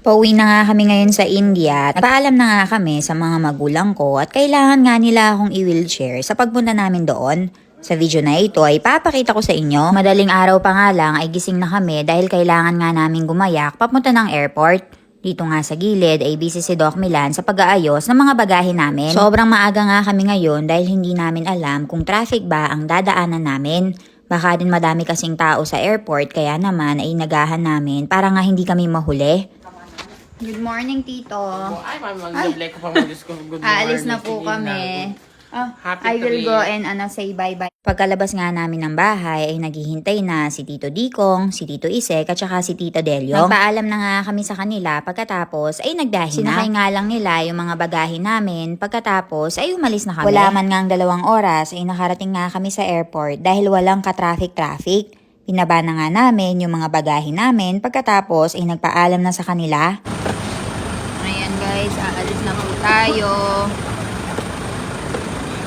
Pauwi na nga kami ngayon sa India. Nagpaalam na nga kami sa mga magulang ko at kailangan nga nila akong i-wheelchair sa pagpunta namin doon. Sa video na ito ay papakita ko sa inyo. Madaling araw pa nga lang ay gising na kami dahil kailangan nga namin gumayak papunta ng airport. Dito nga sa gilid ay busy si Doc Milan sa pag-aayos ng mga bagahe namin. Sobrang maaga nga kami ngayon dahil hindi namin alam kung traffic ba ang dadaanan namin. Baka din madami kasing tao sa airport kaya naman ay nagahan namin para nga hindi kami mahuli. Good morning, Tito. Ay, ma'am, mag-double ko pang mag-Diyos ko. Good morning. Aalis na po kami. I Happy will to go be- and say bye-bye. Pagkalabas nga namin ng bahay ay naghihintay na si Tito Dikong, si Tito Isek at saka si Tito Delio. Nagpaalam na nga kami sa kanila pagkatapos ay nagdahi na. Sinakay nga lang nila yung mga bagahe namin pagkatapos ay umalis na kami. Wala man nga ang 2 oras ay nakarating nga kami sa airport dahil walang ka-traffic-traffic. Pinaba na nga namin yung mga bagahe namin pagkatapos ay nagpaalam na sa kanila. Ayan guys, aalis na po tayo.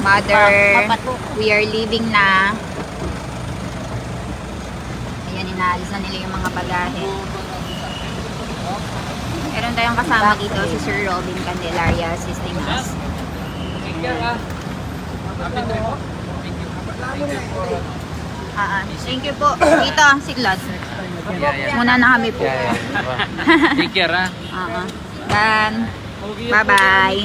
Mother, we are leaving na. Ayan, inaalis na nila yung mga bagahe. Meron tayong kasama dito si Sir Robin Candelaria assisting us. Thank you po. Dito, Siglot. Muna na kami po. Take care, ha? Dan. Bye-bye.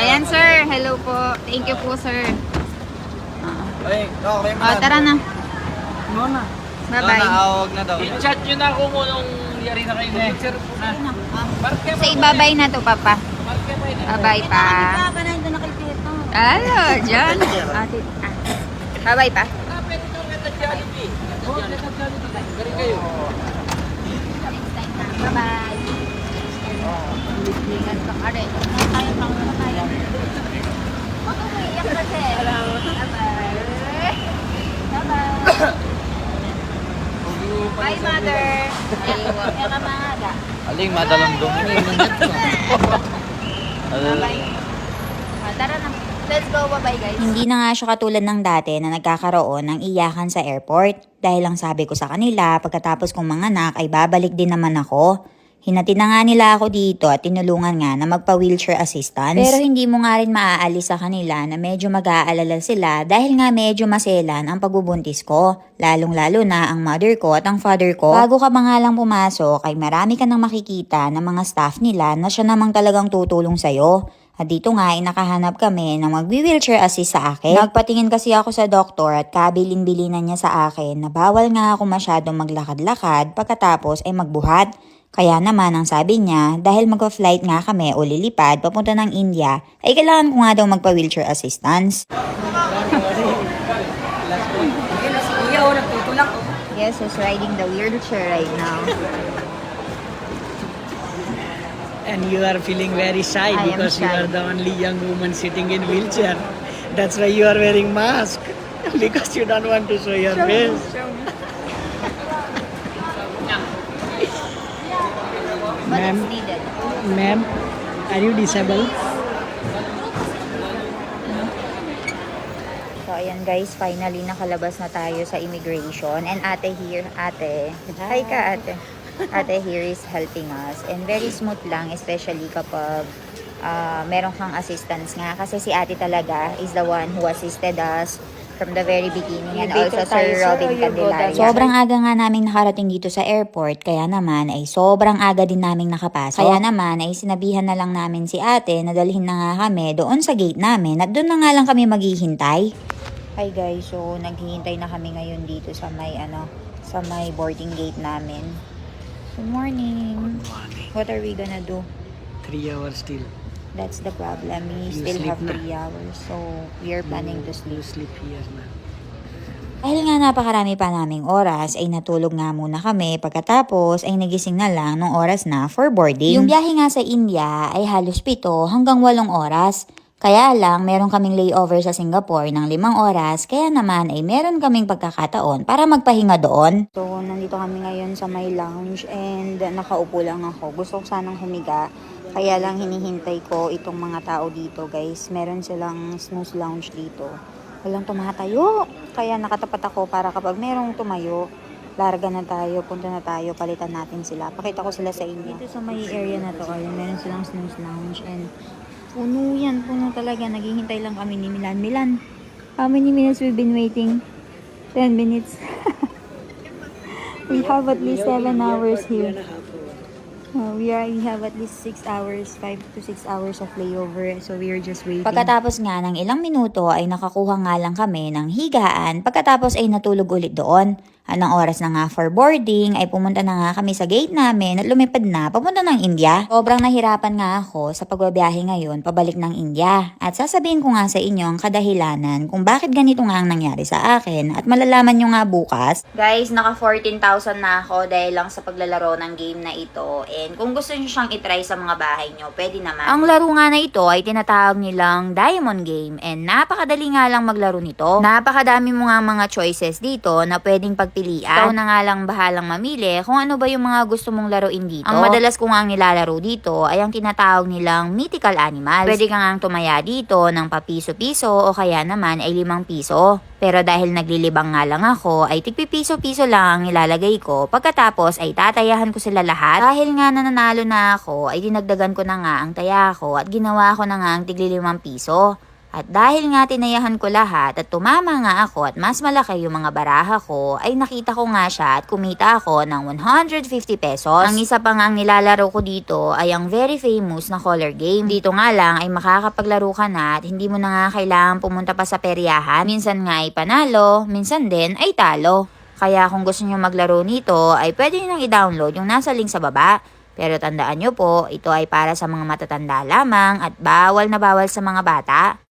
Ayan, sir. Hello po. Thank you po, sir. Tara na. Bye-bye. Huwag na daw. I-chat nyo na ako mo nung yari na kayo na. Say bye-bye na to, Papa. Bye-bye pa. Hello, John. Bye-bye pa. Bye-bye. Ingat ka ka rin. Tayo pang tayo. Huwag kang umiiyak kasi. Bye-bye. Bye-bye. Bye, Mother. Huwag ka maaga. Aling madalong-dong. Bye-bye. Tara na. Let's go. Bye-bye, guys. Hindi na nga siya katulad ng dati na nagkakaroon ng iyakan sa airport. Dahil lang sabi ko sa kanila, pagkatapos kong manganak ay babalik din naman ako. Hinatid na nga nila ako dito at tinulungan nga na magpa-wheelchair assistance. Pero hindi mo nga rin maaalis sa kanila na medyo mag-aalala sila dahil nga medyo maselan ang pagbubuntis ko. Lalong-lalo na ang mother ko at ang father ko. Bago ka ba nga lang pumasok ay marami ka nang makikita ng mga staff nila na siya namang talagang tutulong sa'yo. At dito nga ay nakahanap kami ng mag-wheelchair assist sa akin. Nagpatingin kasi ako sa doktor at kabilin-bilinan niya sa akin na bawal nga ako masyadong maglakad-lakad pagkatapos ay magbuhat. Kaya naman ang sabi niya, dahil magpa-flight nga kami o lilipad papunta ng India, ay kailangan ko nga daw magpa-wheelchair assistance. Yes, he's riding the wheelchair right now. And you are feeling very shy I am because shy. you are the only young woman sitting in wheelchair. That's why you are wearing mask because you don't want to show your face. But Ma'am. it's needed. Ma'am, are you disabled? So ayan guys, finally nakalabas na tayo sa immigration. And ate here, ate. Hi ka ate. Ate here is helping us. And very smooth lang, especially kapag meron kang assistance nga. Kasi si ate talaga is the one who assisted us from the very beginning. And also Sir Robin Candelaria. Sobrang aga nga namin nakarating dito sa airport. Kaya naman ay sobrang aga din namin nakapasok. Kaya naman ay sinabihan na lang namin si ate na dalhin na nga kami doon sa gate namin. At doon na nga lang kami maghihintay. Hi guys, so naghihintay na kami ngayon dito sa may boarding gate namin. Good morning. Good morning. What are we gonna do? 3 hours still. That's the problem. We You still sleep have na. 3 hours. So, we are planning to sleep. You sleep here na. Dahil nga napakarami pa naming oras, ay natulog nga muna kami. Pagkatapos, ay nagising na lang nung oras na for boarding. Yung biyahe nga sa India ay halos 7 hanggang 8 oras. Kaya lang, meron kaming layover sa Singapore ng 5 oras, kaya naman ay meron kaming pagkakataon para magpahinga doon. So, nandito kami ngayon sa may lounge and nakaupo lang ako. Gusto ko sanang humiga, kaya lang hinihintay ko itong mga tao dito guys. Meron silang snooze lounge dito. Walang tumatayo, kaya nakatapat ako para kapag merong tumayo, Larga na tayo, punta na tayo, palitan natin sila. Pakita ko sila sa inyo. Dito sa may area na to, ayun, meron silang snooze lounge and puno yan, puno talaga. Naghihintay lang kami ni Milan. Milan, how many minutes we've been waiting? 10 minutes. We have at least 7 hours here. We have at least 6 hours, 5 to 6 hours of layover. So we are just waiting. Pagkatapos nga ng ilang minuto ay nakakuha nga lang kami ng higaan. Pagkatapos ay natulog ulit doon. Anong oras na nga for boarding ay pumunta na nga kami sa gate namin at lumipad na papunta ng India. Sobrang nahirapan nga ako sa pagbabiyahe ngayon pabalik ng India. At sasabihin ko nga sa inyo ang kadahilanan kung bakit ganito nga ang nangyari sa akin at malalaman nyo nga bukas. Guys, naka 14,000 na ako dahil lang sa paglalaro ng game na ito. And kung gusto nyo siyang itry sa mga bahay nyo, pwede naman. Ang laro nga na ito ay tinatawag nilang Diamond Game and napakadali nga lang maglaro nito. Napakadami mo nga mga choices dito na pwedeng pagpilian. Ikaw na nga lang bahalang mamili kung ano ba yung mga gusto mong laruin dito. Ang madalas ko nga ang nilalaro dito ay ang tinatawag nilang mythical animals. Pwede ka nga tumaya dito ng papiso-piso o kaya naman ay 5 piso. Pero dahil naglilibang nga lang ako, ay tigpipiso-piso lang ang ilalagay ko. Pagkatapos ay tatayahan ko sila lahat. Dahil nga nananalo na ako, ay dinagdagan ko na nga ang taya ko at ginawa ko na nga ang tigli 5 piso. At dahil nga tinayahan ko lahat at tumama nga ako at mas malaki yung mga baraha ko, ay nakita ko nga siya at kumita ako ng 150 pesos. Ang isa pa nga ang nilalaro ko dito ay ang very famous na color game. Dito nga lang ay makakapaglaro ka na at hindi mo na nga kailangan pumunta pa sa peryahan. Minsan nga ay panalo, minsan din ay talo. Kaya kung gusto nyo maglaro nito ay pwede nyo nang i-download yung nasa link sa baba. Pero tandaan nyo po, ito ay para sa mga matatanda lamang at bawal na bawal sa mga bata.